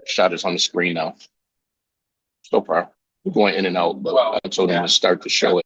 Shot is on the screen now. So far, we're going in and out, but I told him to start to show it.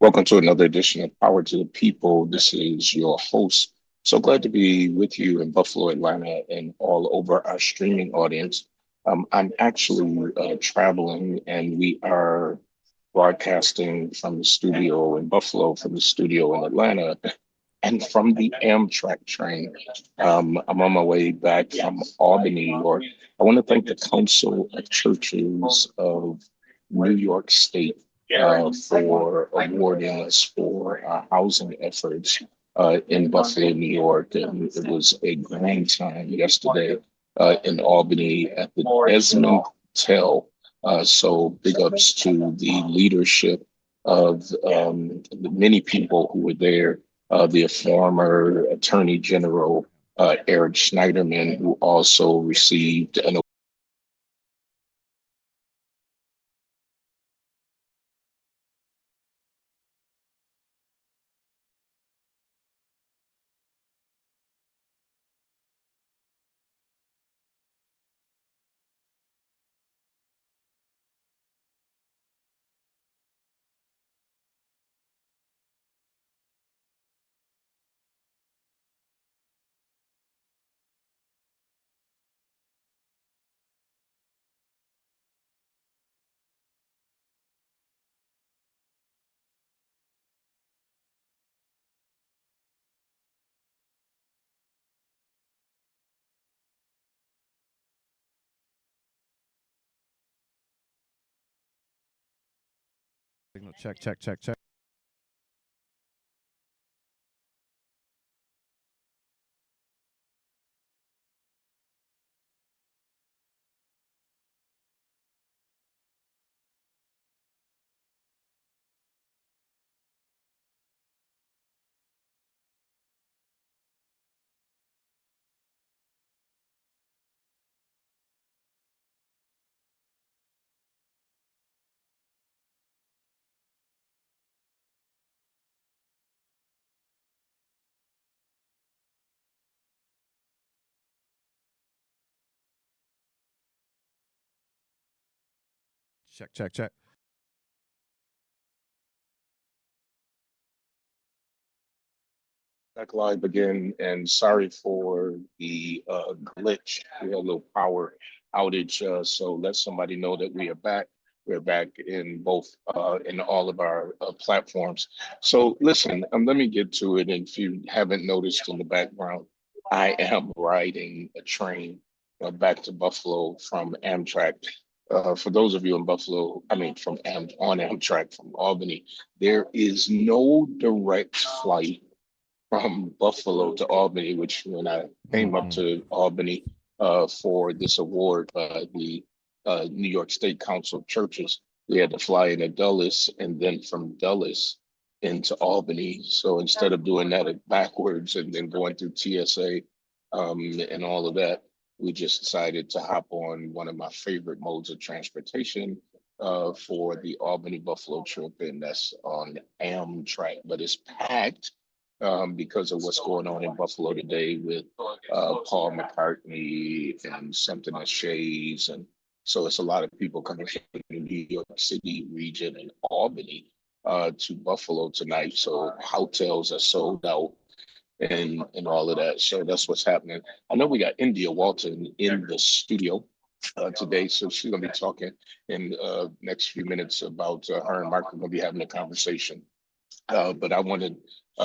Welcome to another edition of Power to the People. This is your host. So glad to be with you in Buffalo, Atlanta, and all over our streaming audience. I'm actually traveling, and we are broadcasting from the studio in Buffalo, from the studio in Atlanta, and from the Amtrak train. I'm on my way back from Albany, New York. I want to thank the Council of Churches of New York State for awarding us for our housing efforts in Buffalo, New York. And it was a grand time yesterday in Albany at the Desmond Hotel. So big ups to the leadership of the many people who were there, the former Attorney General Eric Schneiderman, who also received an Signal check, check, check, check. Check, check, check. back live again, and sorry for the glitch. We had a little power outage, so let somebody know that we are back. We're back in both in all of our platforms. So listen, let me get to it. And if you haven't noticed in the background, I am riding a train back to Buffalo from Amtrak. For those of you in Buffalo, I mean on Amtrak from Albany, there is no direct flight from Buffalo to Albany, which when I came up Mm-hmm. to Albany for this award by the New York State Council of Churches, we had to fly into Dulles and then from Dulles into Albany. So instead of doing that backwards and then going through TSA and all of that, we just decided to hop on one of my favorite modes of transportation for the Albany Buffalo trip, and that's on Amtrak. But it's packed because of what's going on in Buffalo today with Paul McCartney and something at Shays. And so it's a lot of people coming from the New York City region and Albany to Buffalo tonight. So hotels are sold out and all of that. So that's what's happening. I know we got India Walton in the studio today, so she's going to be talking in next few minutes about her and Mark are going to be having a conversation, but I wanted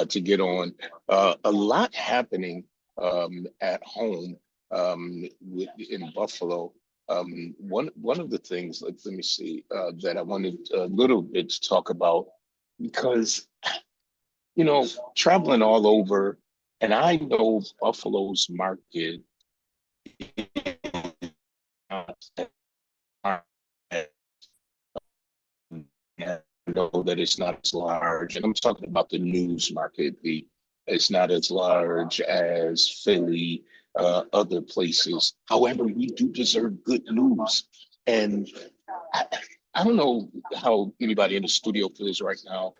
to get on a lot happening at home in Buffalo. One of the things, let me see, that I wanted a little bit to talk about because traveling all over, and I know Buffalo's market I know that it's not as large, and I'm talking about the news market. It's not as large as Philly, other places. However, we do deserve good news, and I, I don't know how anybody in the studio feels right now.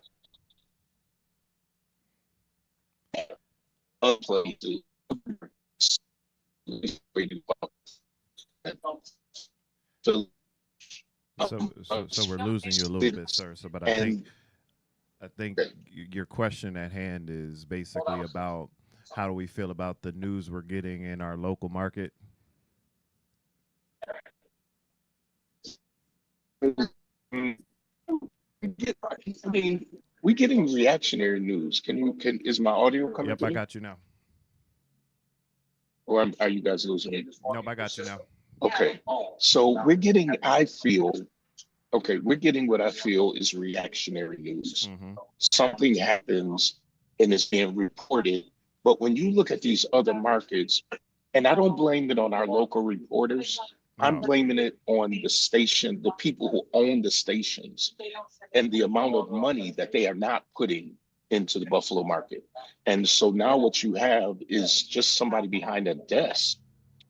Other places, so, So we're losing you a little bit, sir. So, but I think and I think your question at hand is basically about how do we feel about the news we're getting in our local market. I mean, we getting reactionary news. Is my audio coming Yep, I through? got you now. Or are you guys losing me? Nope, I got you now. Okay. So we're getting what I feel is reactionary news. Mm-hmm. Something happens and it's being reported. But when you look at these other markets, and I don't blame it on our local reporters, I'm No. blaming it on the station, the people who own the stations, and the amount of money that they are not putting into the Buffalo market. And so now what you have is just somebody behind a desk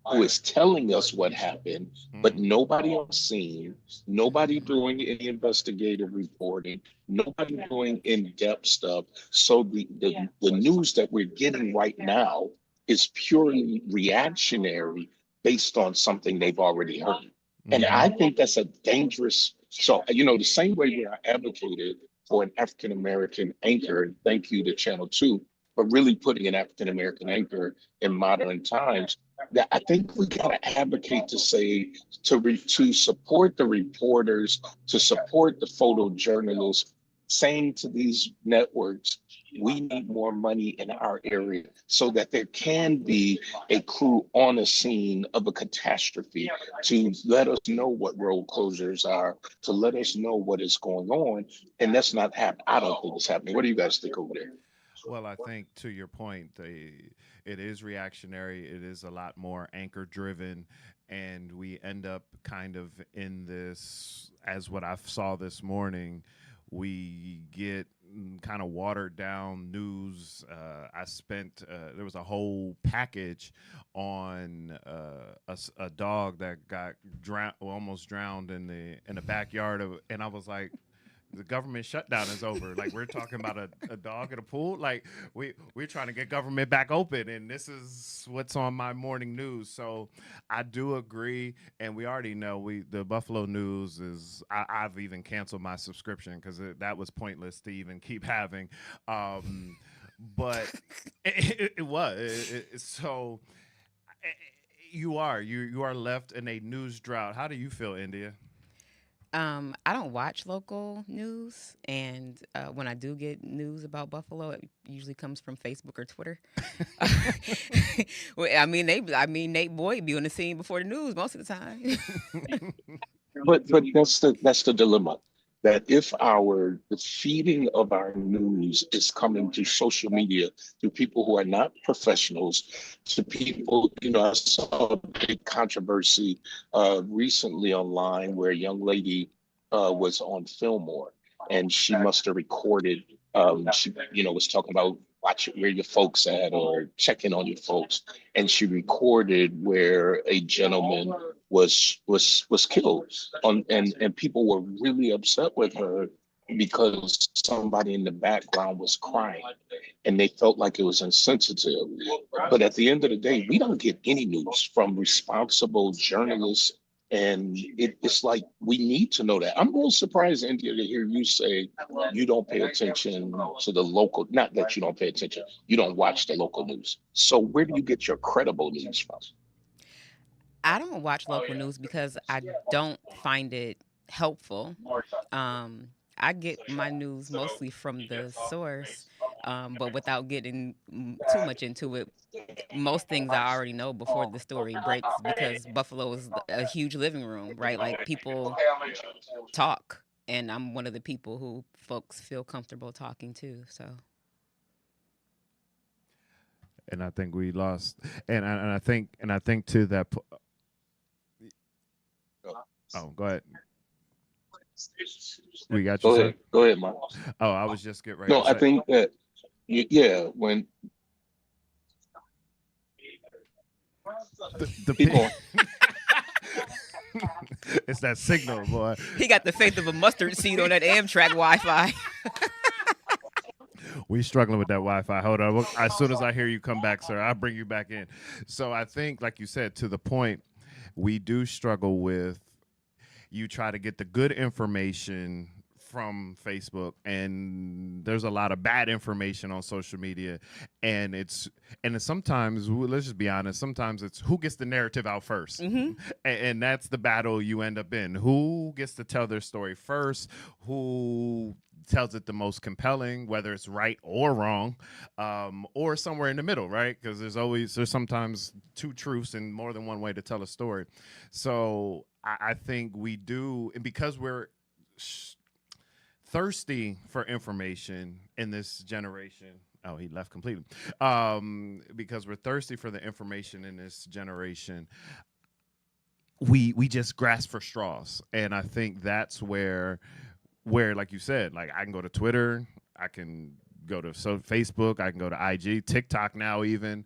who is telling us what happened, but Mm-hmm. nobody on scene, nobody doing any investigative reporting, nobody doing in-depth stuff. So the news that we're getting right now is purely reactionary based on something they've already heard. And Mm-hmm. I think that's a dangerous, so, the same way where I advocated for an African American anchor, and thank you to Channel 2, for really putting an African American anchor in modern times, that I think we got to advocate to say to support the reporters, to support the photojournalists, saying to these networks, we need more money in our area so that there can be a crew on a scene of a catastrophe to let us know what road closures are, to let us know what is going on. And that's not happening. I don't think it's happening. What do you guys think over there? Well, I think to your point, it is reactionary. It is a lot more anchor driven, and we end up kind of in this, as what I saw this morning. We get kind of watered down news. There was a whole package on a dog that got drowned, almost drowned in the backyard of, and I was like, the government shutdown is over. Like, we're talking about a dog in a pool. Like, we're trying to get government back open, and this is what's on my morning news. So I do agree, and we already know the Buffalo News is. I've even canceled my subscription because that was pointless to even keep having. But it was so. You are left in a news drought. How do you feel, India? I don't watch local news, and when I do get news about Buffalo, it usually comes from Facebook or Twitter. Well, Nate Boyd be on the scene before the news most of the time. But that's the dilemma. That if the feeding of our news is coming through social media, to people who are not professionals, to people, I saw a big controversy recently online where a young lady was on Fillmore, and she must have recorded. She, was talking about watch where your folks at or checking on your folks, and she recorded where a gentleman was killed and people were really upset with her because somebody in the background was crying and they felt like it was insensitive. But at the end of the day, we don't get any news from responsible journalists. And it's like we need to know that. I'm real surprised, India, to hear you say you don't pay attention to the local, not that you don't pay attention, you don't watch the local news. So where do you get your credible news from? I don't watch local news because I don't find it helpful. I get my news mostly from the source, but without getting too much into it, most things I already know before the story breaks because Buffalo is a huge living room, right? Like people talk, and I'm one of the people who folks feel comfortable talking to. So And I think we lost. And I think to that. Oh, go ahead. We got you, sir. Go ahead, Mark. Oh, I was just getting ready No, to I say think that, yeah, when the keep going. it's that signal, boy. he got the faith of a mustard seed on that Amtrak Wi-Fi. We struggling with that Wi-Fi. Hold on. As soon as I hear you come back, sir, I'll bring you back in. So I think, like you said, to the point, we do struggle with. You try to get the good information from Facebook, and there's a lot of bad information on social media, and it's sometimes, let's just be honest, sometimes it's who gets the narrative out first, and that's the battle you end up in. Who gets to tell their story first? Who tells it the most compelling, whether it's right or wrong, or somewhere in the middle, right? Because there's sometimes two truths and more than one way to tell a story. So I think we do, and because we're thirsty for information in this generation. Oh, he left completely. Because we're thirsty for the information in this generation, we just grasp for straws, and I think that's where, like you said, like I can go to Twitter, I can go to Facebook, I can go to IG, TikTok now even,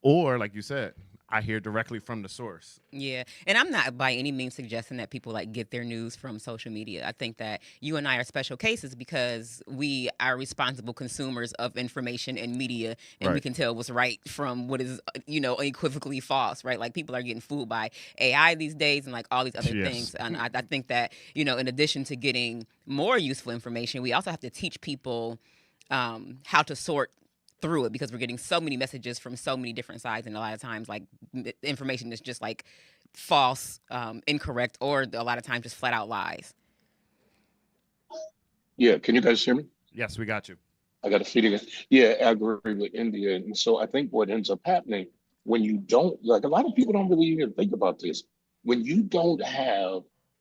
or like you said, I hear directly from the source. Yeah. And I'm not by any means suggesting that people like get their news from social media. I think that you and I are special cases because we are responsible consumers of information and media, and we can tell what's right from what is, unequivocally false, right? Like people are getting fooled by AI these days and like all these other things. And I think that, in addition to getting more useful information, we also have to teach people how to sort through it, because we're getting so many messages from so many different sides, and a lot of times like information is just like false, incorrect, or a lot of times just flat out lies. Yeah, can you guys hear me? Yes, we got you. I got a feeling. Yeah, I agree with India. And so I think what ends up happening when you don't, like a lot of people don't really even think about this. When you don't have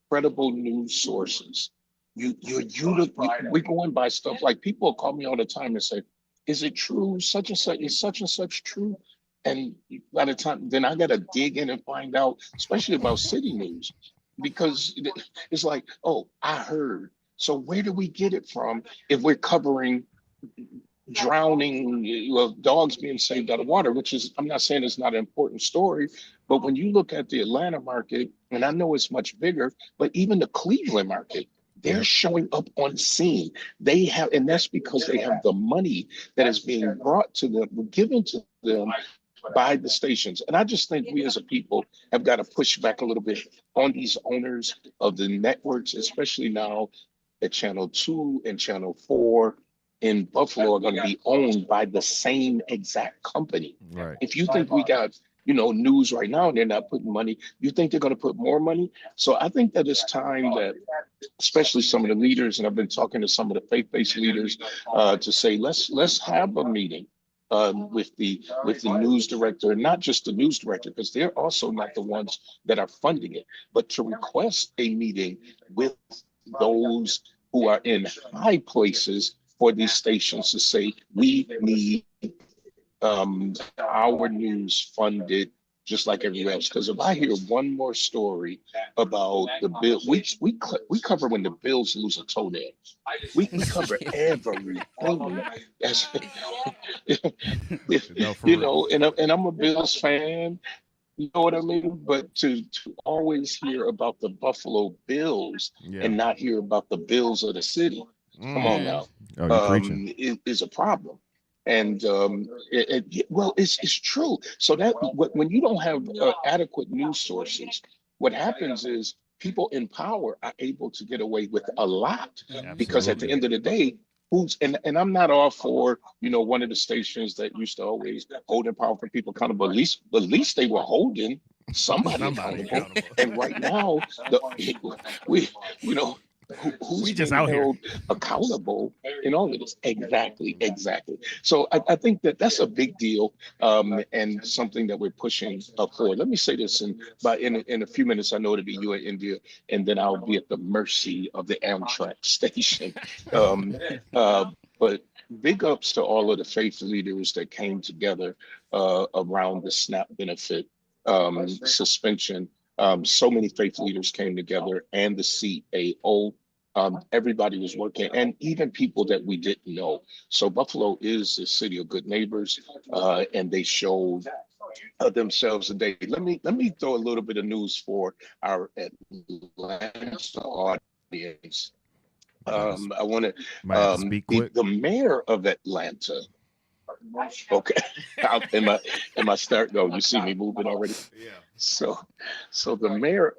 credible news sources, we're going by stuff like people call me all the time and say, is it true? Such and such true? And by the time, then I got to dig in and find out, especially about city news, because it's like, oh, I heard. So where do we get it from if we're covering drowning, dogs being saved out of water, which is, I'm not saying it's not an important story, but when you look at the Atlanta market, and I know it's much bigger, but even the Cleveland market, they're showing up on scene. They have, and that's because they have the money that is being brought to them, given to them by the stations. And I just think we as a people have got to push back a little bit on these owners of the networks, especially now that Channel 2 and Channel 4 in Buffalo are going to be owned by the same exact company. Right. If you think we got, news right now and they're not putting money, you think they're going to put more money? So I think that it's time that, especially some of the leaders, and I've been talking to some of the faith-based leaders to say, let's have a meeting with the news director, and not just the news director, because they're also not the ones that are funding it, but to request a meeting with those who are in high places for these stations to say, we need our news funded just like everywhere else. Because if I hear one more story about the bill, we cover when the Bills lose a toenail. We cover everything. And I'm a Bills fan. You know what I mean? But to always hear about the Buffalo Bills and not hear about the Bills of the city, come on now, is a problem. And it's true. So that when you don't have adequate news sources, what happens is people in power are able to get away with a lot, because at the end of the day, and I'm not all for one of the stations that used to always hold in power for people accountable. At least they were holding somebody accountable. And right now, who's just out held here accountable in all of this? Exactly. So I think that's a big deal, and something that we're pushing for. Let me say this, in a few minutes, I know it'll be you and India, and then I'll be at the mercy of the Amtrak station. But big ups to all of the faith leaders that came together around the SNAP benefit suspension. So many faith leaders came together, and the CAO. Everybody was working, and even people that we didn't know. So Buffalo is a city of good neighbors, and they showed themselves today. Let me throw a little bit of news for our Atlanta audience. I want to the mayor of Atlanta. Okay, am I start? No, you see me moving already. Yeah. So the mayor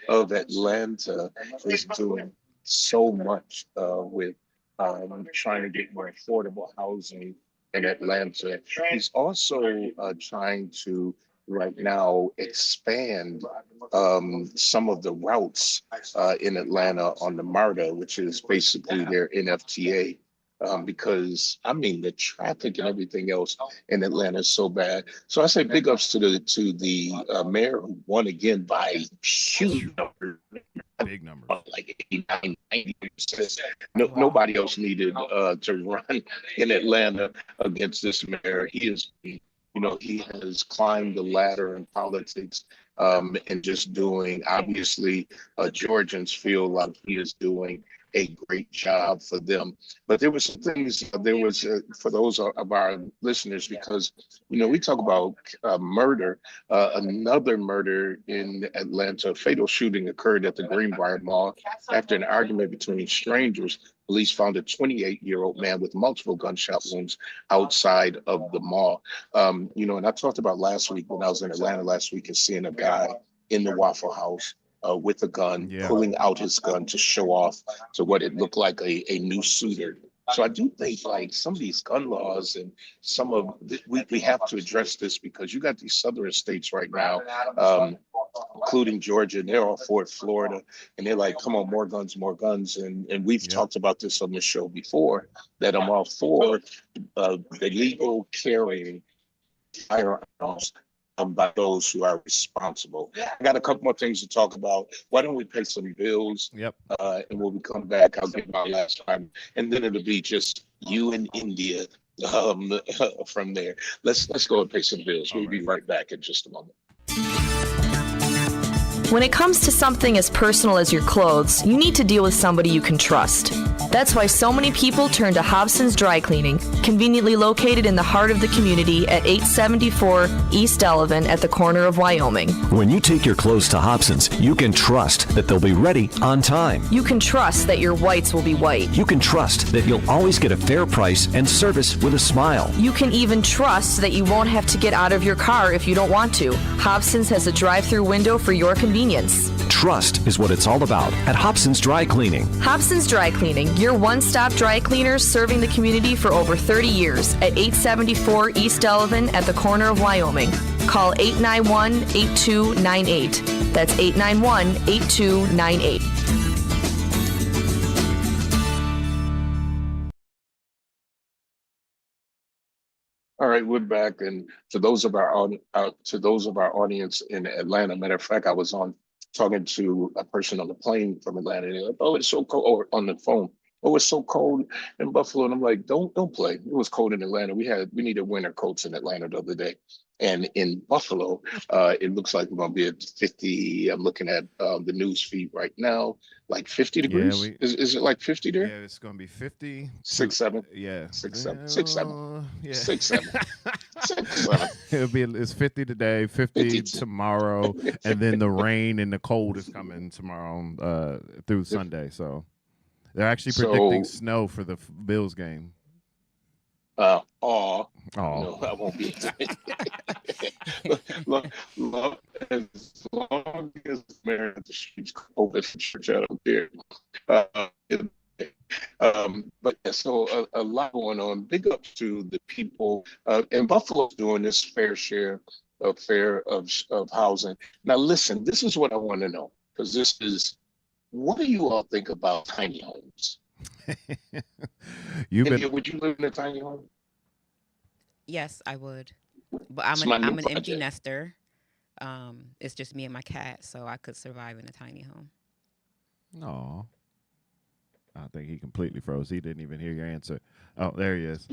of Atlanta is doing so much with trying to get more affordable housing in Atlanta. He's also trying to right now expand some of the routes in Atlanta on the MARTA, which is basically their NFTA. Because I mean the traffic and everything else in Atlanta is so bad. So I say big ups to the mayor who won again by huge numbers, Big numbers. like 89, 90%. Nobody else needed to run in Atlanta against this mayor. He has climbed the ladder in politics, and just doing, obviously, Georgians feel like he is doing a great job for them. But there were some things, for those of our listeners, because, we talk about murder. Another murder in Atlanta, a fatal shooting occurred at the Greenbrier Mall after an argument between strangers. Police found a 28-year-old man with multiple gunshot wounds outside of the mall. And I talked about last week when I was in Atlanta last week and seeing a guy in the Waffle House with a gun, pulling out his gun to show off to what it looked like a new suitor. So I do think like some of these gun laws and we have to address this, because you got these southern states right now, including Georgia, and they're all for it, Florida, and they're like, come on, more guns, more guns. And we've talked about this on this show before, that I'm all for the legal carrying firearms by those who are responsible. I got a couple more things to talk about. Why don't we pay some bills? Yep. And when we come back, I'll give my last time, and then it'll be just you and India from there. Let's go and pay some bills. We'll be right back in just a moment. When it comes to something as personal as your clothes, you need to deal with somebody you can trust. That's why so many people turn to Hobson's Dry Cleaning, conveniently located in the heart of the community at 874 East Delavan at the corner of Wyoming. When you take your clothes to Hobson's, you can trust that they'll be ready on time. You can trust that your whites will be white. You can trust that you'll always get a fair price and service with a smile. You can even trust that you won't have to get out of your car if you don't want to. Hobson's has a drive-through window for your convenience. Trust is what it's all about at Hobson's Dry Cleaning. Hobson's Dry Cleaning, your one-stop dry cleaners serving the community for over 30 years at 874 East Delavan at the corner of Wyoming. Call 891-8298. That's 891-8298. All right, we're back, and to those of our audience in Atlanta, matter of fact, I was talking to a person on the plane from Atlanta, and they're like, "Oh, it's so cold," or on the phone, "Oh, it's so cold in Buffalo," and I'm like, "Don't play. It was cold in Atlanta. We needed winter coats in Atlanta the other day, and in Buffalo, it looks like we're gonna be at 50. I'm looking at the news feed right now, like 50 degrees. Is it like 50 there? Yeah, it's gonna be 50. 6, 7. Yeah. 6, 7. 6, 7. Yeah. 6, 7. 6, 7. It's 50 today, 50 tomorrow, and then the rain and the cold is coming tomorrow through Sunday. So they're actually predicting snow for the Bills game. No, I won't be. As long as Mary the streets open for church, I don't care. But so a lot going on. Big up to the people, and Buffalo's doing this fair share of housing. Now, listen, this is what I want to know, because what do you all think about tiny homes? Would you live in a tiny home? Yes, I would. But I'm an empty nester. It's just me and my cat, so I could survive in a tiny home. No. I think he completely froze. He didn't even hear your answer. Oh, there he is.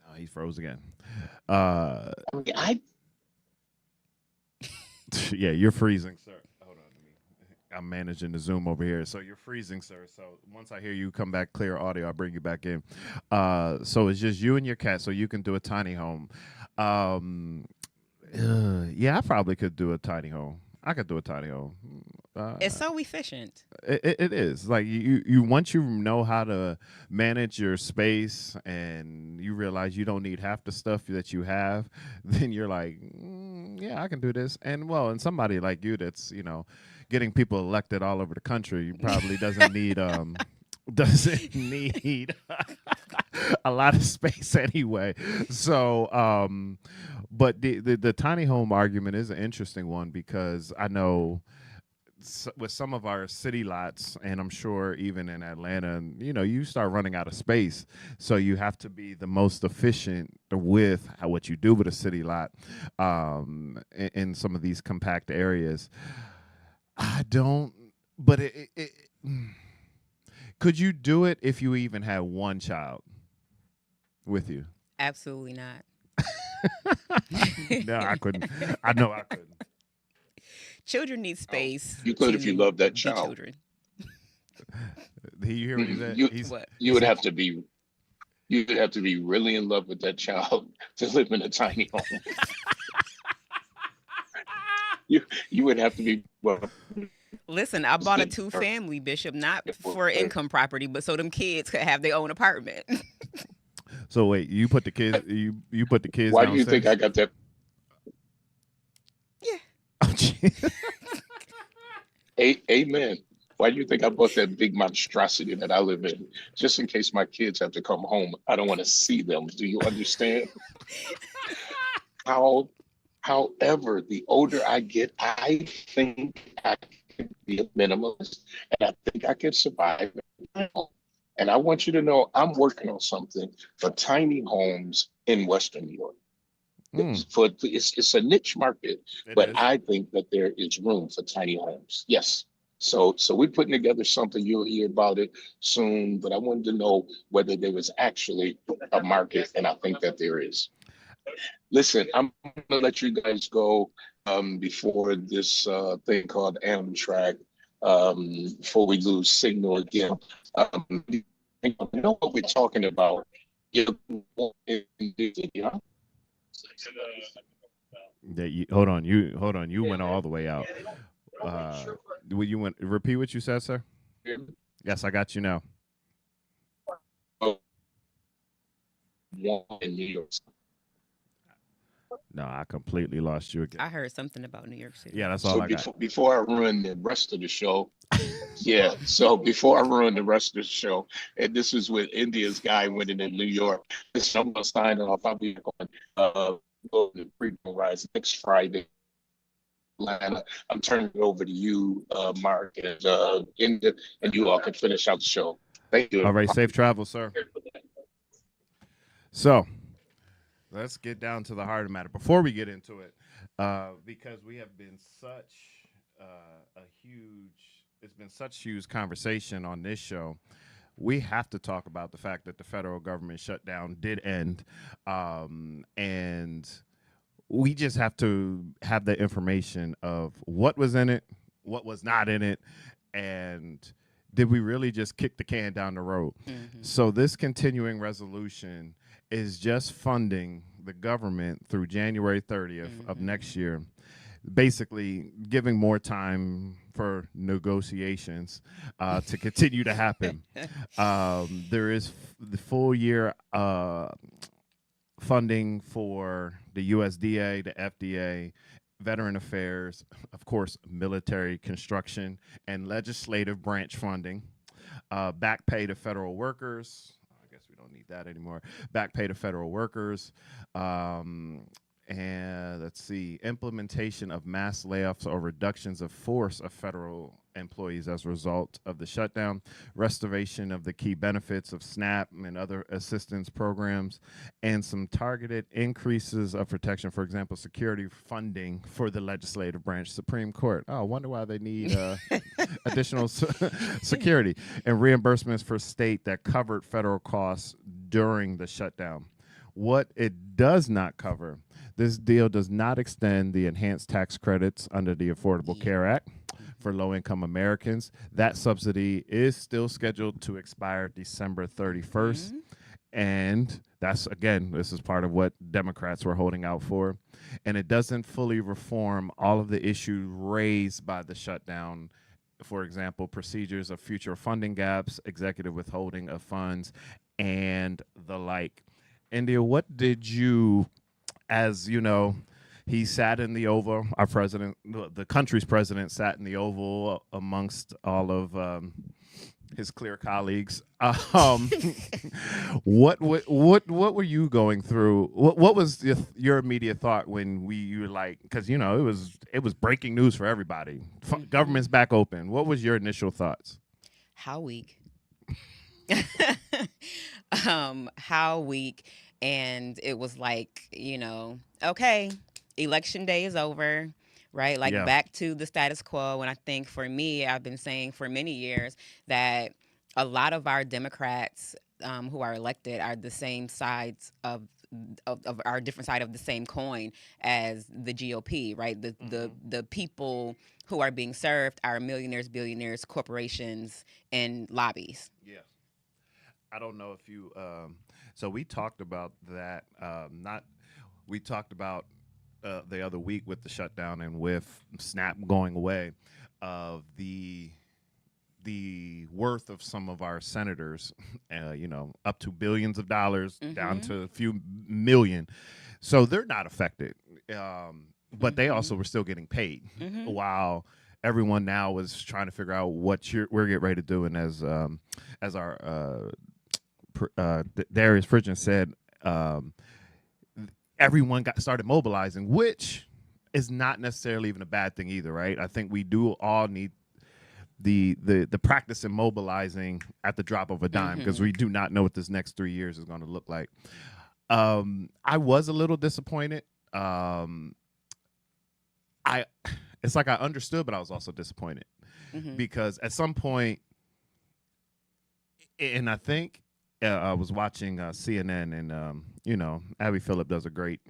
Oh, he froze again. Yeah, you're freezing, sir. Hold on. I'm managing the Zoom over here. So you're freezing, sir. So once I hear you come back clear audio, I'll bring you back in. So it's just you and your cat, so you can do a tiny home. Yeah, I probably could do a tiny home. I could do a tiny home. It's so efficient. It is like you once you know how to manage your space and you realize you don't need half the stuff that you have, then you're like, yeah, I can do this. And somebody like you that's getting people elected all over the country probably doesn't need a lot of space anyway. So, but the tiny home argument is an interesting one because I know with some of our city lots, and I'm sure even in Atlanta, you start running out of space. So you have to be the most efficient with what you do with a city lot in some of these compact areas. I don't, but could you do it if you even had one child with you? Absolutely not. No, I couldn't. I know I couldn't. Children need space. You could if you love that child. Children. You hear what he said? You would have to be really in love with that child to live in a tiny home. You would have to be Listen, I bought a 2-family, Bishop, not for income property, but so them kids could have their own apartment. So wait, you put the kids you put the kids Why downstairs? do you think I got that? Yeah. Oh, Amen. Why do you think I bought that big monstrosity that I live in? Just in case my kids have to come home. I don't want to see them. Do you understand? However, the older I get, I think I can be a minimalist and I think I can survive. And I want you to know I'm working on something for tiny homes in Western New York. It's a niche market, but I think that there is room for tiny homes. Yes. So we're putting together something. You'll hear about it soon, but I wanted to know whether there was actually a market, and I think that there is. Listen, I'm gonna let you guys go before this thing called Amtrak, before we lose signal again. You know what we're talking about. Hold on. You went all the way out. Repeat what you said, sir? Yes, I got you now. In New York. No, I completely lost you again. I heard something about New York City. Yeah, that's all I got. Before I ruin the rest of the show, so before I ruin the rest of the show, and this is with India's guy winning in New York. So I'm gonna sign off. I'll be going go to Freedom Rise next Friday. Atlanta. I'm turning it over to you, Mark, and India, and you all can finish out the show. Thank you. All right, safe travel, sir. So let's get down to the heart of the matter. Before we get into it, because we have been such it's been such huge conversation on this show, we have to talk about the fact that the federal government shutdown did end, and we just have to have the information of what was in it, what was not in it, and did we really just kick the can down the road? Mm-hmm. So this continuing resolution is just funding the government through January 30th of next year, basically giving more time for negotiations to continue to happen. There is the full year funding for the USDA, the FDA, Veteran Affairs, of course, military construction, and legislative branch funding, back pay to federal workers. I guess we don't need that anymore. Back pay to federal workers. And let's see, implementation of mass layoffs or reductions of force of federal employees as a result of the shutdown, restoration of the key benefits of SNAP and other assistance programs, and some targeted increases of protection, for example, security funding for the legislative branch, Supreme Court. Oh, I wonder why they need additional security, and reimbursements for state that covered federal costs during the shutdown. What it does not cover, this deal does not extend the enhanced tax credits under the Affordable Care Act for low-income Americans. That subsidy is still scheduled to expire December 31st. And that's, again, this is part of what Democrats were holding out for. And it doesn't fully reform all of the issues raised by the shutdown. For example, procedures of future funding gaps, executive withholding of funds, and the like. India, what did you, as you know, he sat in the Oval, our president, the country's president sat in the Oval amongst all of his clear colleagues. What were you going through? What was your immediate thought when you were like, because you know it was breaking news for everybody. Government's back open. What was your initial thoughts? How weak? How weak? And it was like, okay, election day is over. Right? Like back to the status quo. And I think for me, I've been saying for many years that a lot of our Democrats who are elected are the same sides of our different side of the same coin as the GOP, right? The people who are being served are millionaires, billionaires, corporations, and lobbies. Yeah. I don't know if you so we talked about that we talked about the other week with the shutdown and with SNAP going away, of the worth of some of our senators, up to billions of dollars down to a few million. So they're not affected, but they also were still getting paid, while everyone now is trying to figure out what we're getting ready to do. And as our Darius Pridgen said, everyone started mobilizing, which is not necessarily even a bad thing either, right? I think we do all need the practice in mobilizing at the drop of a dime, because we do not know what this next 3 years is going to look like. I was a little disappointed. It's like I understood, but I was also disappointed because at some point, and I think I was watching CNN, and Abby Phillip does a great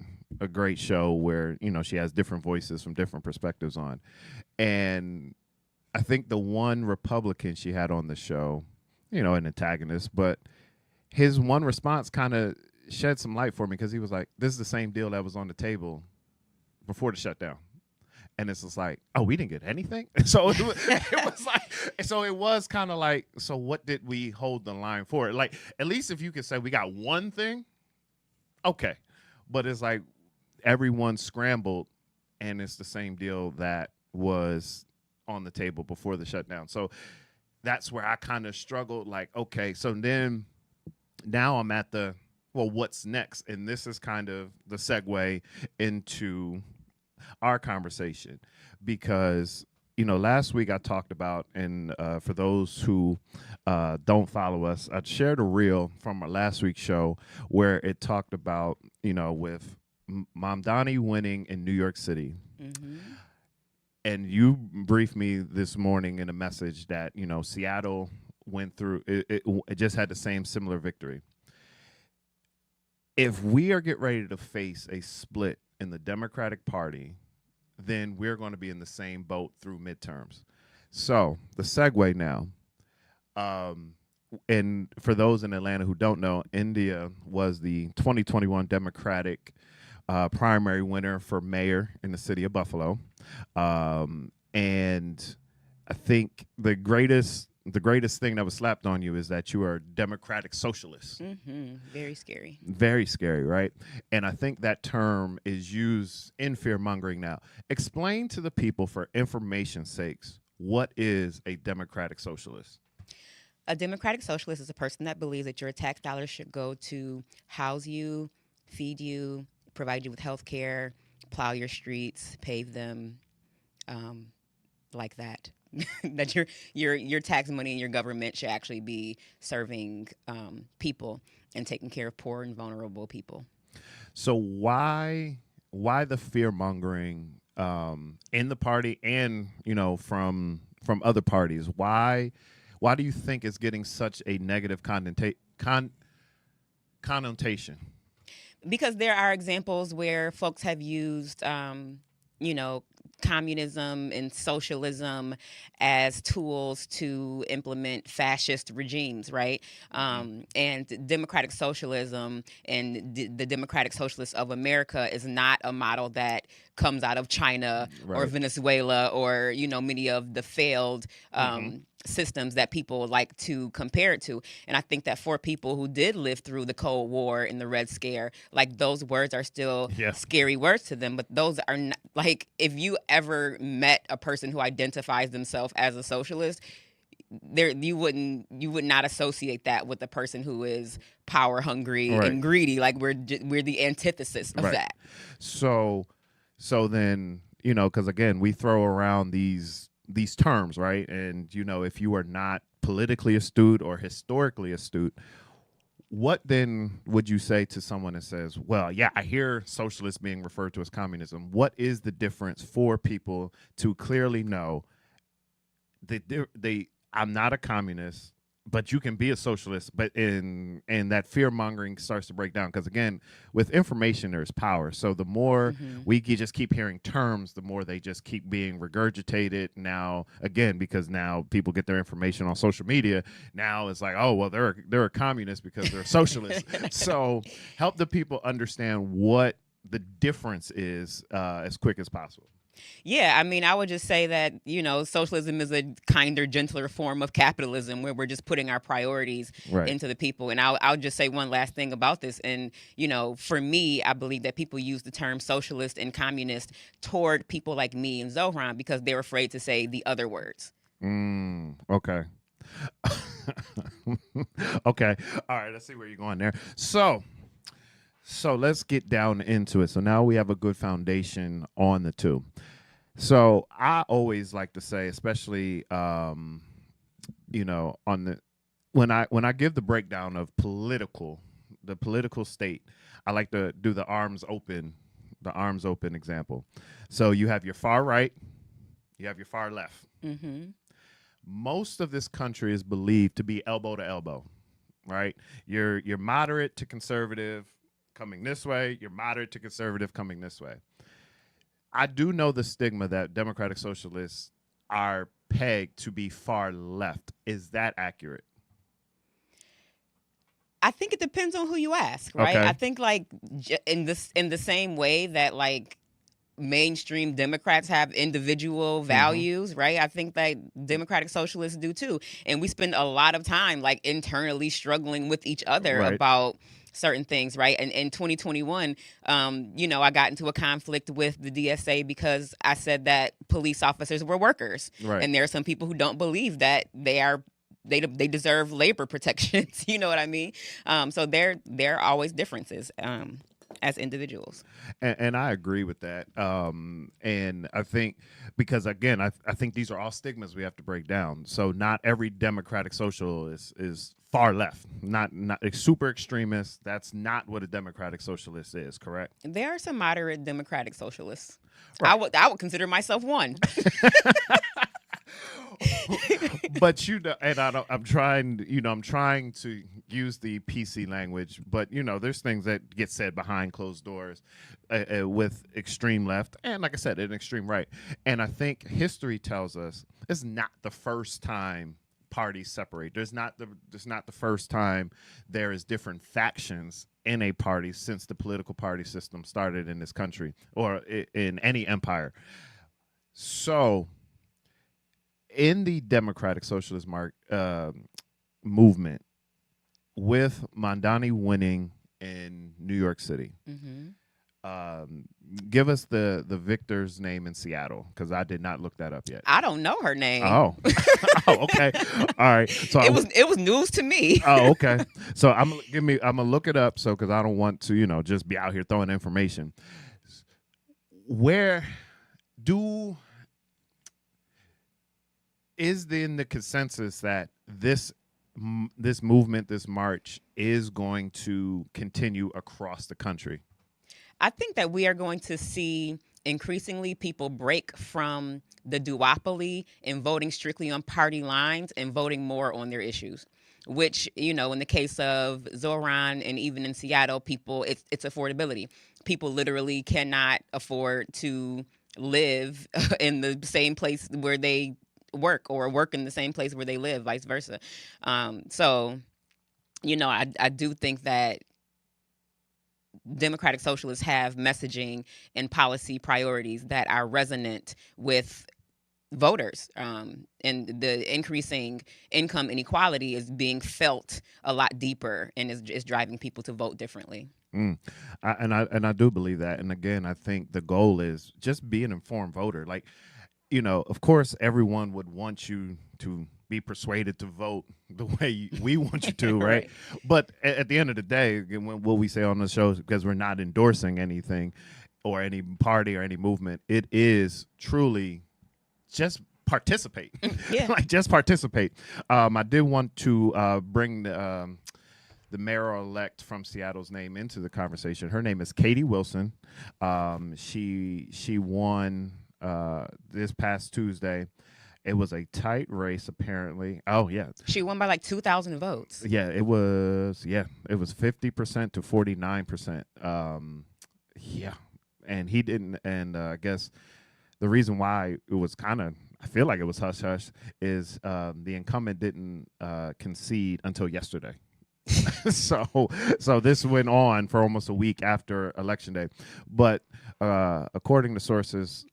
show where she has different voices from different perspectives on, and I think the one Republican she had on the show, an antagonist, but his one response kind of shed some light for me, because he was like, "This is the same deal that was on the table before the shutdown." And it's just like, oh, we didn't get anything. So it was like, so it was kind of like, so what did we hold the line for? Like, at least if you could say we got one thing, okay. But it's like everyone scrambled, and it's the same deal that was on the table before the shutdown. So that's where I kind of struggled. Like, okay, so then now I'm at what's next? And this is kind of the segue into our conversation, because last week I talked about, and for those who don't follow us, I shared a reel from our last week's show where it talked about with Mamdani winning in New York City, and you briefed me this morning in a message that Seattle went through it just had the same similar victory. If we are getting ready to face a split in the Democratic Party, then we're going to be in the same boat through midterms. So the segue now, and for those in Atlanta who don't know, India was the 2021 Democratic primary winner for mayor in the city of Buffalo. And I think the greatest thing that was slapped on you is that you are a democratic socialist. Very scary. Very scary, right? And I think that term is used in fear-mongering now. Explain to the people, for information's sakes, what is a democratic socialist? A democratic socialist is a person that believes that your tax dollars should go to house you, feed you, provide you with health care, plow your streets, pave them, like that. That your tax money and your government should actually be serving people and taking care of poor and vulnerable people. So why the fear mongering in the party and from other parties? Why do you think it's getting such a negative connotation? Because there are examples where folks have used communism and socialism as tools to implement fascist regimes, right? And democratic socialism and the democratic socialists of America is not a model that comes out of China or Right. Venezuela or, many of the failed systems that people like to compare it to. And I think that for people who did live through the Cold War and the Red Scare, like those words are still Yeah. scary words to them, but those are not, like, if you ever met a person who identifies themselves as a socialist, you would not associate that with a person who is power hungry Right. and greedy. Like we're the antithesis of Right. that. So then, because again, we throw around these terms, right? And if you are not politically astute or historically astute, what then would you say to someone that says, well, yeah, I hear socialists being referred to as communism. What is the difference for people to clearly know that I'm not a communist, but you can be a socialist, but in that fear mongering starts to break down, because again, with information there's power. So the more we just keep hearing terms, the more they just keep being regurgitated. Now again, because now people get their information on social media, now it's like, oh well, they're a communist because they're a socialist. So help the people understand what the difference is as quick as possible. Yeah, I mean, I would just say that, socialism is a kinder, gentler form of capitalism where we're just putting our priorities into the people. And I'll just say one last thing about this. And, for me, I believe that people use the term socialist and communist toward people like me and Zohran because they're afraid to say the other words. Okay. Okay. All right. Let's see where you're going there. So let's get down into it. So now we have a good foundation on the two. So I always like to say, especially, on when I give the breakdown of the political state, I like to do the arms open example. So you have your far right, you have your far left. Mm-hmm. Most of this country is believed to be elbow to elbow, right? You're moderate to conservative coming this way, you're moderate to conservative coming this way. I do know the stigma that democratic socialists are pegged to be far left. Is that accurate? I think it depends on who you ask, right? Okay. I think like in the same way that like mainstream Democrats have individual values, right? I think that democratic socialists do too. And we spend a lot of time like internally struggling with each other about certain things, right? And in 2021, I got into a conflict with the DSA because I said that police officers were workers. Right. And there are some people who don't believe that they deserve labor protections. You know what I mean? So there are always differences as individuals. And I agree with that. And I think because, again, I think these are all stigmas we have to break down. So not every democratic socialist is far left, not super extremist. That's not what a democratic socialist is, correct? There are some moderate democratic socialists. Right. I would consider myself one. But and I'm trying to use the PC language, but there's things that get said behind closed doors with extreme left and, like I said, an extreme right. And I think history tells us it's not the first time parties separate. There's not the first time there is different factions in a party since the political party system started in this country or in any empire. So in the democratic socialist movement, with Mandani winning in New York City, give us the victor's name in Seattle, because I did not look that up yet. I don't know her name. Oh, okay, all right. So it was news to me. Oh, okay. So I'm gonna look it up, so because I don't want to just be out here throwing information. Where is then the consensus that this movement, this march, is going to continue across the country? I think that we are going to see increasingly people break from the duopoly and voting strictly on party lines and voting more on their issues, which, in the case of Zoran and even in Seattle, people, it's affordability. People literally cannot afford to live in the same place where they work, or work in the same place where they live, vice versa. So, I do think that Democratic Socialists have messaging and policy priorities that are resonant with voters, and the increasing income inequality is being felt a lot deeper, and is driving people to vote differently. I do believe that. And again, I think the goal is just be an informed voter. Like, of course, everyone would want you to be persuaded to vote the way we want you to, right? Right. But at the end of the day, again, what we say on the show, because we're not endorsing anything or any party or any movement, it is truly just participate. Yeah. Like, just participate. I did want to bring the mayor-elect from Seattle's name into the conversation. Her name is Katie Wilson. She won this past Tuesday. It was a tight race, apparently. Oh yeah, She won by like 2,000 votes. yeah. It was 50% to 49%. Yeah, and he didn't. And I guess the reason why it was I feel like it was hush hush is the incumbent didn't concede until yesterday. So this went on for almost a week after Election Day. But according to sources,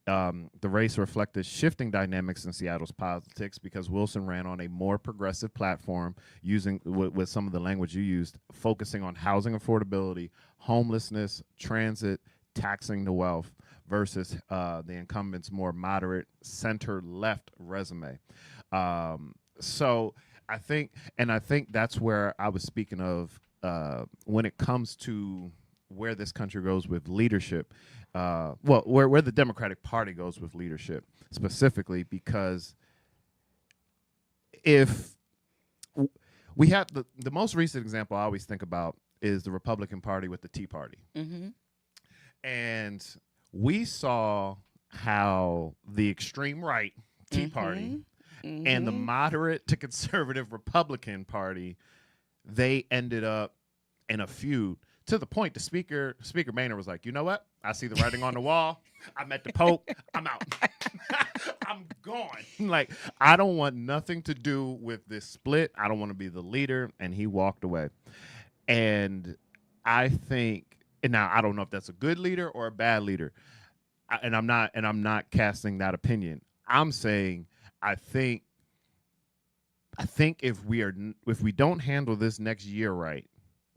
the race reflected shifting dynamics in Seattle's politics because Wilson ran on a more progressive platform, using with some of the language you used, focusing on housing affordability, homelessness, transit, taxing the wealth, versus the incumbent's more moderate center-left resume. So I think that's where I was speaking of when it comes to where this country goes with leadership. Where the Democratic Party goes with leadership specifically, because if we have the most recent example I always think about is the Republican Party with the Tea Party. Mm-hmm. And we saw how the extreme right Tea Party and the moderate to conservative Republican Party, they ended up in a feud, to the point the Speaker Boehner was like, you know what? I see the writing on the wall. I met the Pope. I'm out. I'm gone. Like, I don't want nothing to do with this split. I don't want to be the leader. And he walked away. And I think, and now I don't know if that's a good leader or a bad leader. And I'm not casting that opinion. I'm saying I think if we don't handle this next year right,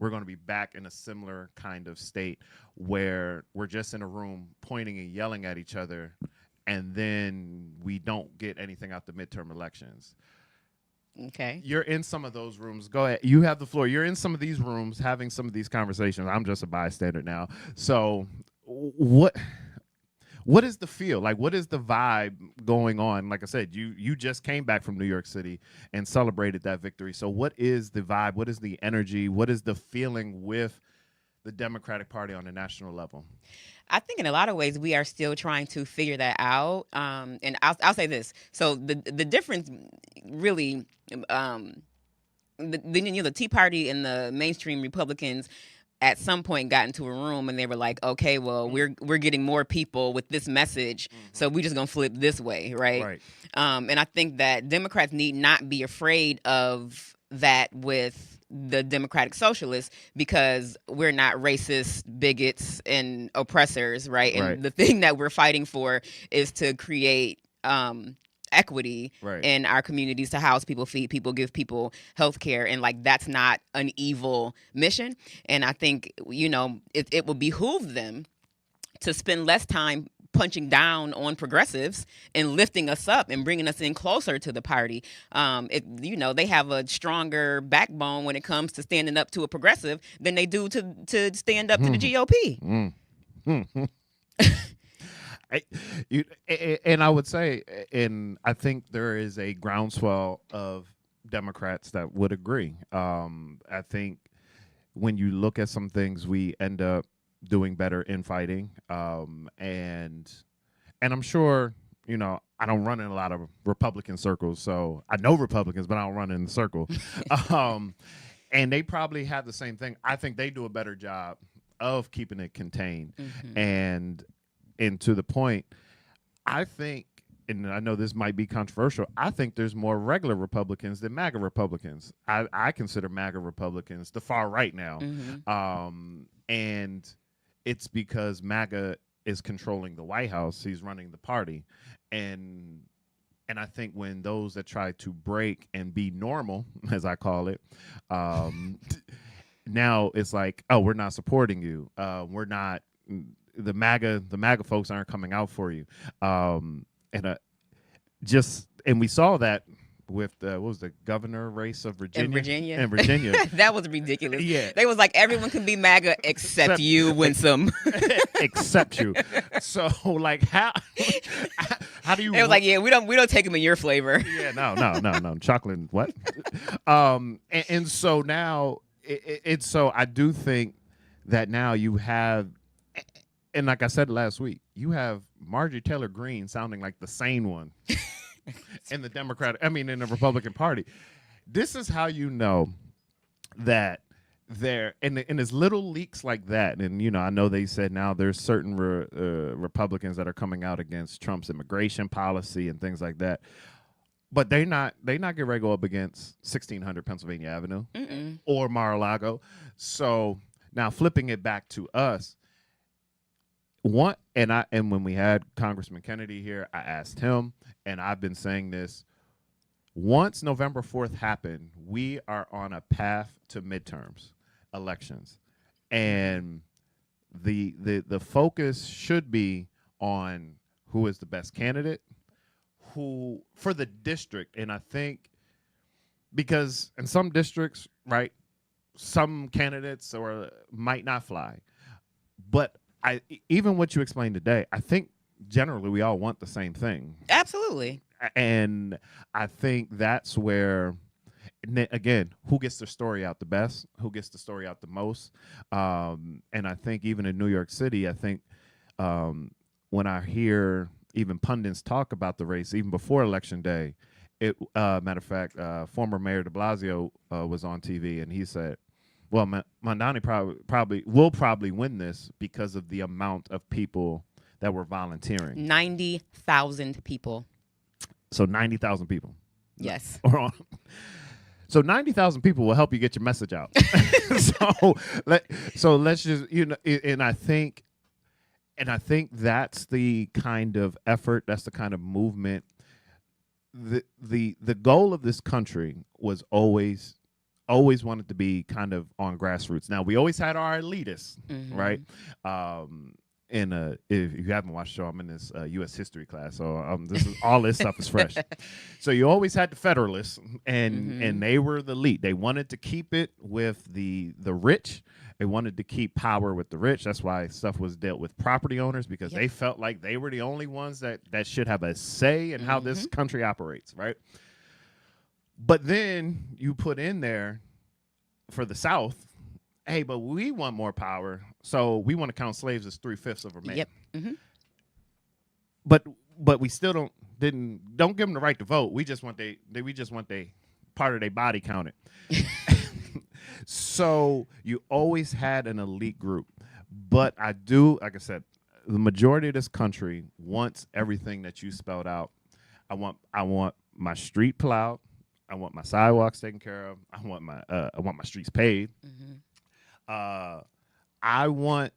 we're going to be back in a similar kind of state where we're just in a room pointing and yelling at each other, and then we don't get anything out the midterm elections. Okay. You're in some of those rooms. Go ahead. You have the floor. You're in some of these rooms having some of these conversations. I'm just a bystander now. So what is the feel? Like, what is the vibe going on? Like I said, you just came back from New York City and celebrated that victory. So what is the vibe? What is the energy? What is the feeling with the Democratic Party on a national level? I think in a lot of ways we are still trying to figure that out. And I'll say this. So the difference really, the Tea Party and the mainstream Republicans at some point got into a room and they were like, okay, well, we're getting more people with this message, so we're just gonna flip this way, right? And I think that Democrats need not be afraid of that with the Democratic Socialists, because we're not racist, bigots, and oppressors, right? And the thing that we're fighting for is to create equity in our communities, to house people, feed people, give people health care. And like, that's not an evil mission. And I think, it will behoove them to spend less time punching down on progressives and lifting us up and bringing us in closer to the party. They have a stronger backbone when it comes to standing up to a progressive than they do to stand up to the GOP. And I would say, and I think there is a groundswell of Democrats that would agree. I think when you look at some things, we end up doing better in fighting. And I'm sure, I don't run in a lot of Republican circles, so I know Republicans, but I don't run in the circle. And they probably have the same thing. I think they do a better job of keeping it contained. And and to the point, I think, and I know this might be controversial, I think there's more regular Republicans than MAGA Republicans. I consider MAGA Republicans the far right now. And it's because MAGA is controlling the White House. He's running the party. And I think when those that try to break and be normal, as I call it, now it's like, oh, we're not supporting you. We're not, the MAGA folks aren't coming out for you. And we saw that with what was the governor race of Virginia? In Virginia. That was ridiculous. Yeah. They was like, everyone can be MAGA except you, Winsome. Except you. So like how do you? It was like, yeah, we don't take them in your flavor. Yeah, no. Chocolate what? And so now it's so I do think that now you have, and like I said last week, you have Marjorie Taylor Greene sounding like the sane one in the in the Republican Party. This is how you know that and there's little leaks like that. And, I know they said now there's certain Republicans that are coming out against Trump's immigration policy and things like that. But they not get ready to go up against 1600 Pennsylvania Avenue or Mar-a-Lago. So now flipping it back to us, and when we had Congressman Kennedy here, I asked him, and I've been saying this, once November 4th happened, we are on a path to midterms elections. And the focus should be on who is the best candidate, who for the district. And I think because in some districts, right, some candidates might not fly. But even what you explained today, I think generally we all want the same thing. Absolutely. And I think that's where, again, who gets their story out the best, who gets the story out the most. And I think even in New York City, I think when I hear even pundits talk about the race, even before Election Day, matter of fact, former Mayor de Blasio was on TV and he said, well, Mamdani will probably win this because of the amount of people that were volunteering. 90,000 people. So 90,000 people. Yes. So 90,000 people will help you get your message out. so let's just, and I think that's the kind of effort, that's the kind of movement. The goal of this country was always wanted to be kind of on grassroots. Now, we always had our elitists, right? If you haven't watched the show, I'm in this U.S. history class, so all this stuff is fresh. So you always had the Federalists, and they were the elite. They wanted to keep it with the rich. They wanted to keep power with the rich. That's why stuff was dealt with property owners, because they felt like they were the only ones that should have a say in how this country operates, right? But then you put in there for the South, hey, but we want more power, so we want to count slaves as 3/5 of a man. Yep. But we still don't give them the right to vote. We just want they part of their body counted. So you always had an elite group. But I do, like I said, the majority of this country wants everything that you spelled out. I want my street plowed. I want my sidewalks taken care of. I want my streets paved. I want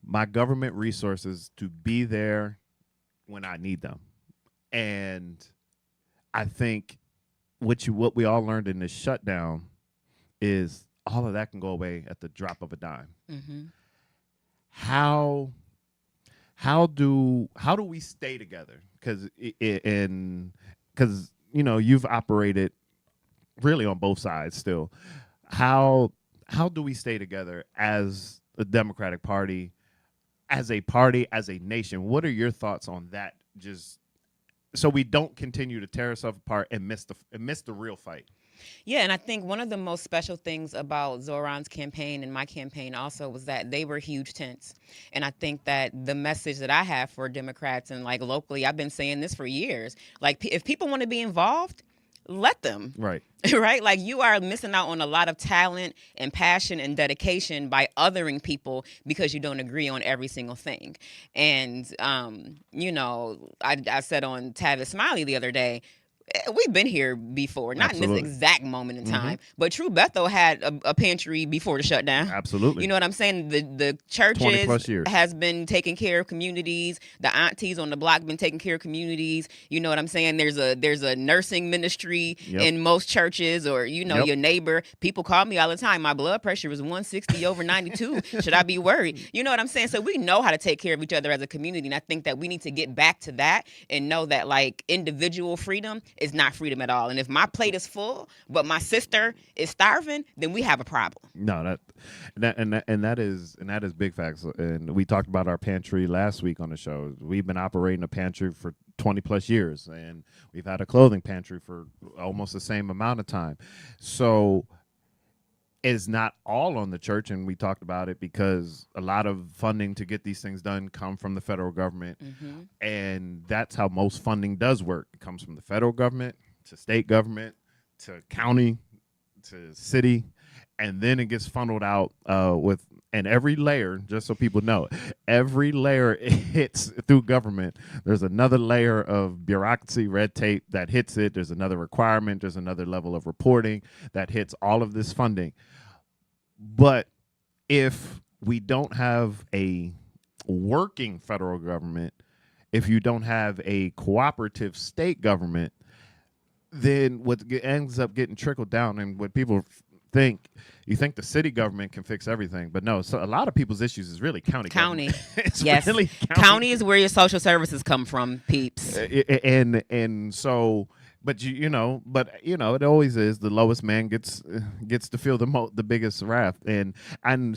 my government resources to be there when I need them. And I think what we all learned in this shutdown is all of that can go away at the drop of a dime. How do we stay together? Because you've operated really on both sides still. How do we stay together as the Democratic Party, as a nation? What are your thoughts on that? Just so we don't continue to tear ourselves apart and miss the real fight. Yeah, and I think one of the most special things about Zoran's campaign and my campaign also was that they were huge tents. And I think that the message that I have for Democrats and like locally, I've been saying this for years, like if people want to be involved, let them. Right. Right? Like, you are missing out on a lot of talent and passion and dedication by othering people because you don't agree on every single thing. And, you know, I said on Tavis Smiley the other day, we've been here before, not Absolutely. in this exact moment in time, but True Bethel had a pantry before the shutdown. Absolutely. You know what I'm saying? The 20 churches plus years. has been taking care of communities. The aunties on the block been taking care of communities. You know what I'm saying? There's a nursing ministry in most churches, or, you know, your neighbor. People call me all the time. My blood pressure is 160 over 92. Should I be worried? You know what I'm saying? So we know how to take care of each other as a community. And I think that we need to get back to that and know that, like, individual freedom is not freedom at all. And if my plate is full, but my sister is starving, then we have a problem. No, that is big facts. And we talked about our pantry last week on the show. We've been operating a pantry for 20 plus years, and we've had a clothing pantry for almost the same amount of time. So it's not all on the church, and we talked about it because a lot of funding to get these things done come from the federal government, and that's how most funding does work. It comes from the federal government to state government to county to city, and then it gets funneled out and every layer, just so people know, every layer it hits through government, there's another layer of bureaucracy, red tape that hits it. There's another requirement. There's another level of reporting that hits all of this funding. But if we don't have a working federal government, if you don't have a cooperative state government, then what ends up getting trickled down, and what people think, you think the city government can fix everything, but no. So a lot of people's issues is really county. It's yes, really county is where your social services come from, peeps. And so, but you know, it always is the lowest man gets to feel the biggest wrath. And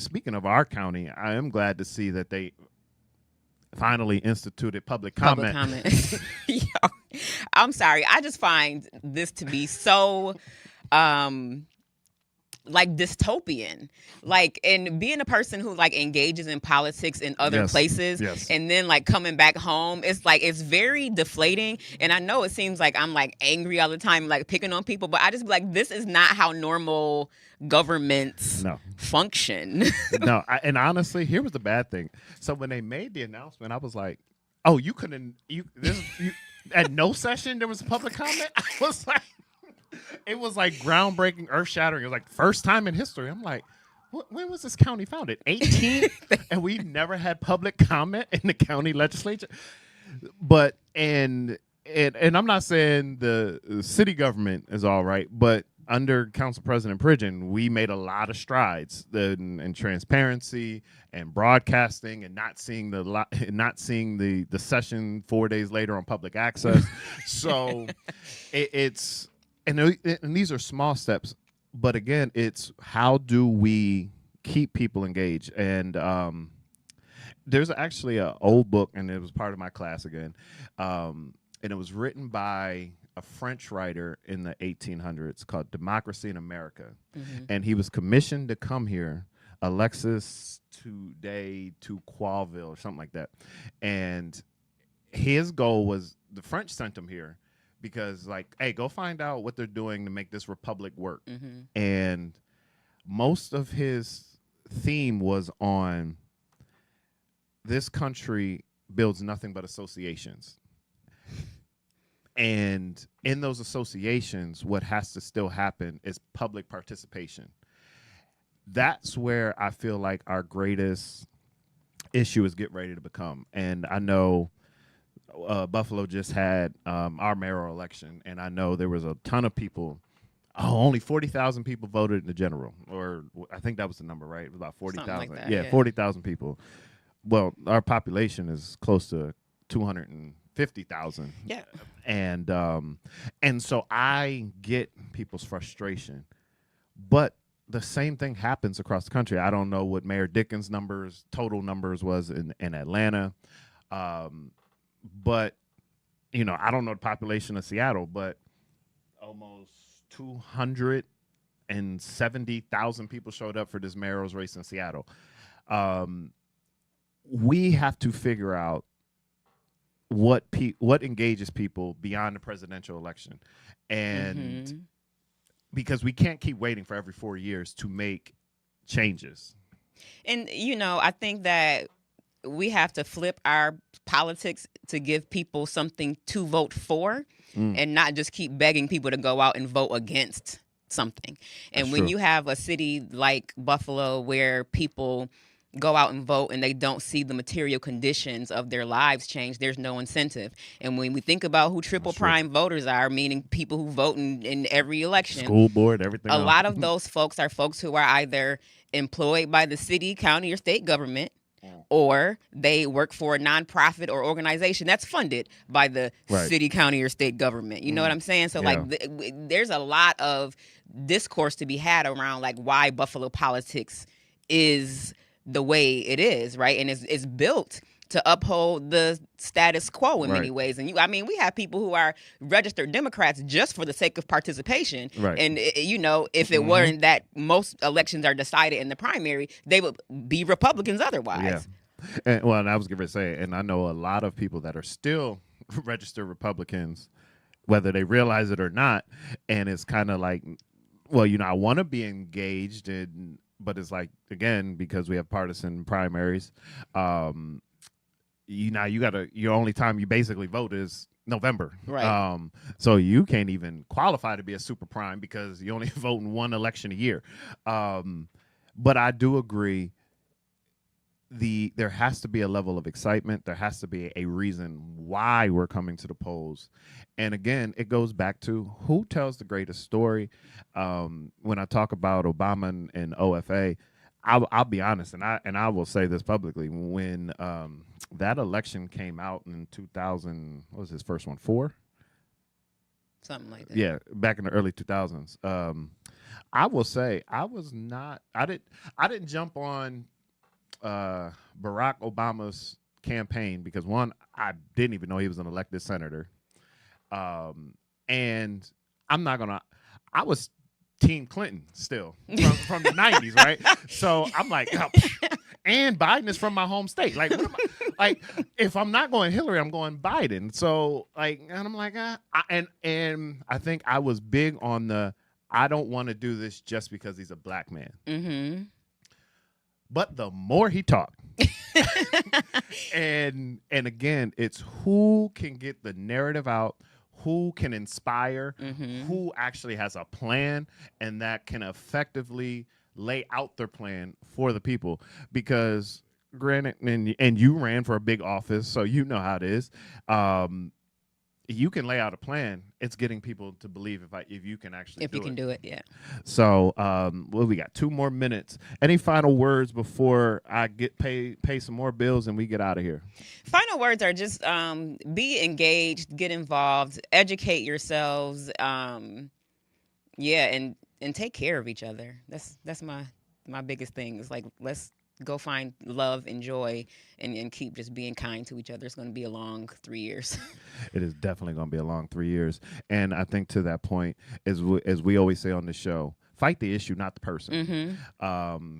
speaking of our county, I am glad to see that they finally instituted public comment. Yo, I'm sorry. I just find this to be so like dystopian, like, and being a person who like engages in politics in other places, and then like coming back home, it's like, it's very deflating. And I know it seems like I'm like angry all the time, like picking on people, but I just be like, this is not how normal governments function. No, and honestly, here was the bad thing. So when they made the announcement, I was like, oh, you at no session there was a public comment. I was like, it was like groundbreaking, earth shattering. It was like first time in history. I'm like, when was this county founded? 18? And we never had public comment in the county legislature. But and I'm not saying the city government is all right, but under Council President Pridgen, we made a lot of strides in transparency and broadcasting, and not seeing the session 4 days later on public access. So it's. And these are small steps, but again, it's how do we keep people engaged? And there's actually an old book, and it was part of my class again, and it was written by a French writer in the 1800s called Democracy in America, and he was commissioned to come here, Alexis to Qualville or something like that, and his goal was, the French sent him here because, like, hey, go find out what they're doing to make this republic work. And most of his theme was on this country builds nothing but associations. And in those associations, what has to still happen is public participation. That's where I feel like our greatest issue is getting ready to become. And I know Buffalo just had our mayoral election, and I know there was a ton of people. Only 40,000 people voted in the general, or I think that was the number, right? It was about 40,000. Like yeah, 40,000 people. Well, our population is close to 250,000. Yeah. And so I get people's frustration, but the same thing happens across the country. I don't know what Mayor Dickens' total numbers was in Atlanta. But, you know, I don't know the population of Seattle, but almost 270,000 people showed up for this mayoral's race in Seattle. We have to figure out what engages people beyond the presidential election, and because we can't keep waiting for every 4 years to make changes. And I think that we have to flip our politics to give people something to vote for, and not just keep begging people to go out and vote against something. And That's when true. you have a city like Buffalo where people go out and vote and they don't see the material conditions of their lives change, there's no incentive. And when we think about who triple prime voters are, meaning people who vote in every election, School board, everything a else. lot of those folks are folks who are either employed by the city, county, or state government, or they work for a nonprofit or organization that's funded by the city, county, or state government. You know what I'm saying? So there's a lot of discourse to be had around like why Buffalo politics is the way it is, right? And it's built to uphold the status quo in many ways. And we have people who are registered Democrats just for the sake of participation. Right. And if it weren't that most elections are decided in the primary, they would be Republicans otherwise. Yeah. And I was going to say, and I know a lot of people that are still registered Republicans, whether they realize it or not. And it's kind of like, well, I want to be engaged but it's like, again, because we have partisan primaries, your only time you basically vote is November. Right. So you can't even qualify to be a super prime because you only vote in one election a year. But I do agree there has to be a level of excitement. There has to be a reason why we're coming to the polls. And again, it goes back to who tells the greatest story. When I talk about Obama and OFA, I'll be honest, and I will say this publicly. When that election came out in 2000, what was his first one? 4? Something like that. Yeah, back in the early 2000s. I will say I didn't jump on Barack Obama's campaign because, one, I didn't even know he was an elected senator. And I was Team Clinton still from the 90s, right? So I'm like, and Biden is from my home state. Like, what am I, if I'm not going Hillary, I'm going Biden. So and I'm like, and I think I was big on I don't want to do this just because he's a black man. Mm-hmm. But the more he talked, and again, it's who can get the narrative out, who can inspire, who actually has a plan, and that can effectively lay out their plan for the people. Because granted, and you ran for a big office, so you know how it is. You can lay out a plan. It's getting people to believe if you can actually do it, yeah. So, we got 2 more minutes. Any final words before I pay some more bills and we get out of here? Final words are just be engaged, get involved, educate yourselves, and take care of each other. That's my biggest thing. Is like, let's go find love and joy and keep just being kind to each other. It's going to be a long 3 years. It is definitely going to be a long 3 years. And I think to that point, as we always say on the show, fight the issue, not the person.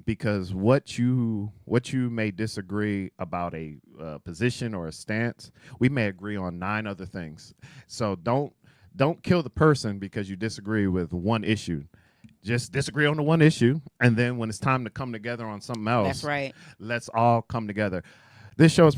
Because what you may disagree about a position or a stance, we may agree on 9 other things. So don't kill the person because you disagree with one issue. Just disagree on the one issue, and then when it's time to come together on something else, that's right. Let's all come together. This show is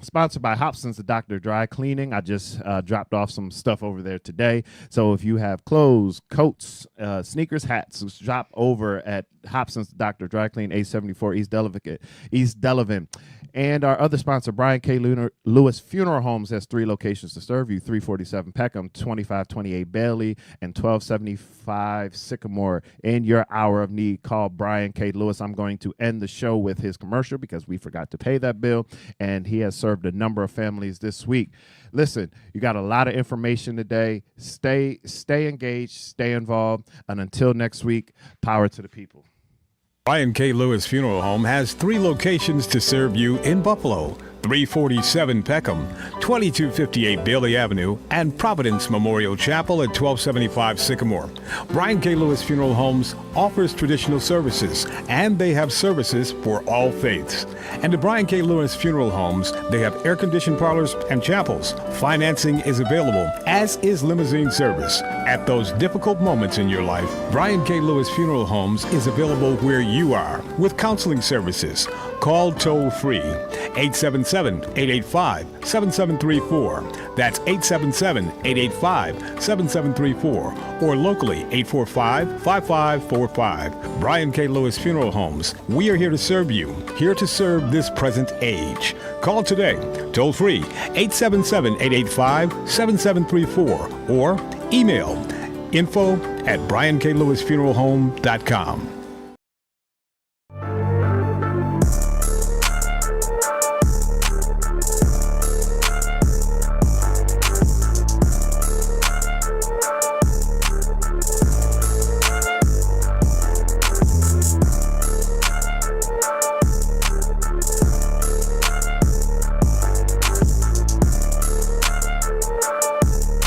sponsored by Hobson's the Doctor Dry Cleaning. I just dropped off some stuff over there today. So if you have clothes, coats, sneakers, hats, drop over at Hobson's the Doctor Dry Clean, 874 East Delavan. And our other sponsor, Brian K. Lewis Funeral Homes, has 3 locations to serve you: 347 Peckham, 2528 Bailey, and 1275 Sycamore. In your hour of need, call Brian K. Lewis. I'm going to end the show with his commercial because we forgot to pay that bill, and he has served a number of families this week. Listen, you got a lot of information today. Stay engaged, stay involved, and until next week, power to the people. Brian K. Lewis Funeral Home has 3 locations to serve you in Buffalo. 347 Peckham, 2258 Bailey Avenue, and Providence Memorial Chapel at 1275 Sycamore. Brian K. Lewis Funeral Homes offers traditional services, and they have services for all faiths. And at Brian K. Lewis Funeral Homes, they have air-conditioned parlors and chapels. Financing is available, as is limousine service. At those difficult moments in your life, Brian K. Lewis Funeral Homes is available where you are with counseling services. Call toll-free 877-885-7734. That's 877-885-7734. Or locally 845-5545. Brian K. Lewis Funeral Homes. We are here to serve you, here to serve this present age. Call today, toll-free 877-885-7734. Or email info@brianklewisfuneralhome.com.